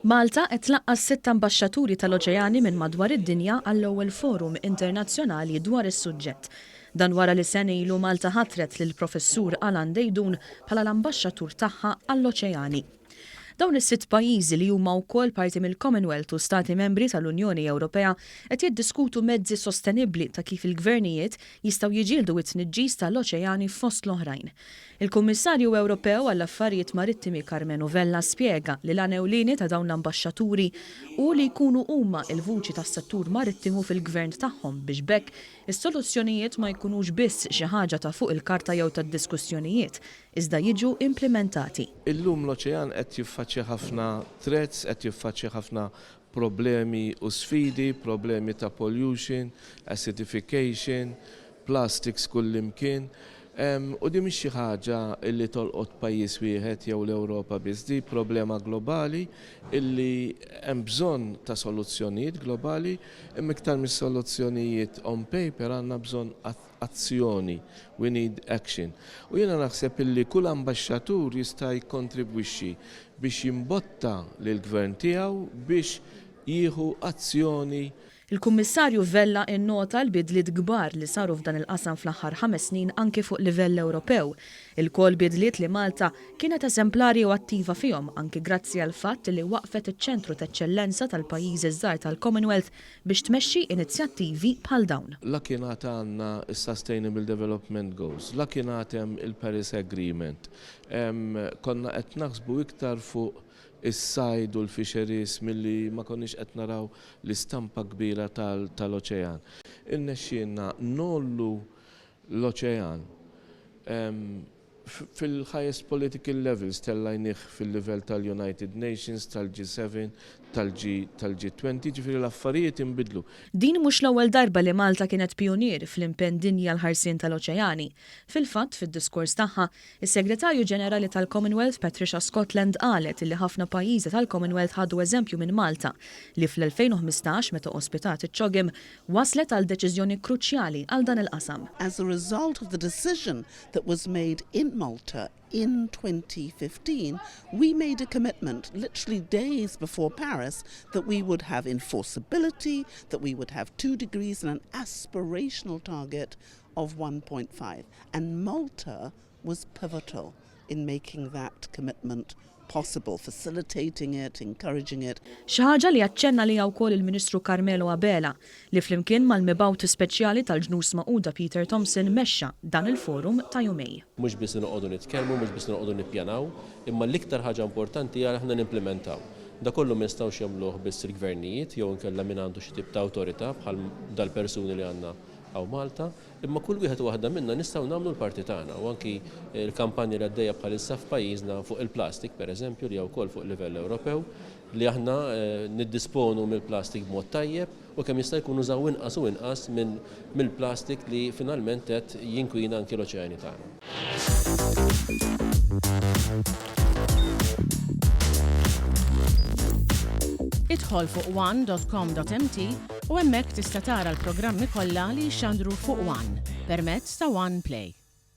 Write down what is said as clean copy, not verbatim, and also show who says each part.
Speaker 1: Malta qed tlaqqas 6 ambaxxaturi tal-Oċeani minn madwar id-dinja għall-ewwel forum internazzjonali dwar is-suġġett. Dan wara li sena ilu Malta ħatret lill-professur Alan Dejdun bħala l-ambaxxatur tagħha għall-Oċeani. Dawn is-6 pajjiżi li huma wkoll parti mill-Commonwealth u stati membri tal-Unjoni Ewropea qed jiddiskutu mezzi sostenibbli ta' kif il-gvernijiet jistgħu jiġieldu t-tniġġis tal-Oċeani fost l-oħrajn. Il-Kummissarju Ewropew għall-Affarijiet Marittimi Vella spjega li l-għan ta' dawn l-ambaxxaturi u li jkunu huma l-vuċi tas-settur marittimu fil-gvern tagħhom biex bekk is-soluzzjonijiet ma jkunux biss xi ħaġa ta' fuq il-karta jew tad-diskussjonijiet, iżda jiġu implementati.
Speaker 2: Illum l-Oċean qed jiffaċċja ħafna threats, qed jiffaċċja ħafna problemi u sfidi, problemi ta' pollution, acidification, plastics kullimkien. U di mhix xi ħaġa illi tolqot pajjiż wieħed jew l-Ewropa biss, di problema globali illi hemm bżonn ta' soluzzjonijiet globali, imma iktar mis-soluzzjonijiet on paper għandna bżonn azzjoni, we need action. U jiena naħseb illi kull ambaxxatur jista' jikkontribwixxi biex jimbotta lill-gvern tiegħu biex jieħu azzjoni.
Speaker 1: Il-Kummissarju Vella innota l-bidliet kbar li saru f'dan il-qasam fl-aħħar 5 snin anke fuq livell Ewropew. Il-kol bidliet li Malta kienet eżemplari u attiva fihom anke grazzi għal fatt li waqfet iċ-ċentru ta' eċċellenza tal-pajjiżi żgħar tal-Commonwealth biex tmexxi inizjattivi bħal dawn.
Speaker 2: La kienet għandna s-Sustainable Development Goals, la kienet hemm il-Paris Agreement. Konna qed naħsbu iktar fuq is-sajd u l-fisheries milli ma konniex qed naraw l-istampa kbira tal-Oċean. Innexxielna nollu l-Oċean fil-highest political levels tellajnih fil-livell tal-United Nations, tal-G7, tal-G20, ġifieri l-affarijiet inbidlu.
Speaker 1: Din mhux l-ewwel darba li Malta kienet pionier fl-impenn dinji għall-ħarsien tal-Oċeani. Fil-fatt, fid-diskors tagħha, is-Segretarju Ġenerali tal-Commonwealth Patricia Scotland qalet li ħafna pajjiżi tal-Commonwealth ħadu eżempju minn Malta li fl-2015 meta ospitat iċ-ċogem waslet għal deċiżjoni kruċjali għal dan il-qasam.
Speaker 3: As a result of the decision that was made in Malta in 2015, we made a commitment literally days before Paris that we would have enforceability, that we would have 2 degrees and an aspirational target of 1.5. And Malta was pivotal in making that commitment possible, facilitating it, encouraging it.
Speaker 1: Xi ħaġa li aċċenna liha wkoll il-Ministru Carmelo Abela li flimkien mal-mibgħut speċjali tal-Ġnus Magħquda Peter Thompson mexxa dan il-forum ta' jumejn.
Speaker 4: Mhux biss noqogħdu nitkellmu, mhux biss noqogħdu nippjanaw, imma l-iktar ħaġa importanti hija aħna nimplementaw. Da kollu ma jistgħux jagħmluh biss il-gvernijiet jew inkella min għandu xi tip ta' awtorità bħal dal-persuni li għandna għaw Malta, imma kull wieħed waħda minna nistgħu nagħmlu l-parti tagħna u anki l-kampanja li għaddejja bħalissa f'pajjiżna fuq il-plastik pereżempju li wkoll fuq livell Ewropew li aħna niddisponu mill-plastik b'mod tajjeb u kemm jista' jkun użaw inqas u inqas mill-plastik li finalment qed jinkwina anki l-oċeani tagħna.
Speaker 5: Idħol fuq one.com.mt u hemmhekk tista' tara l-programmi kollha li jxandru fuq One permezz ta' One Play.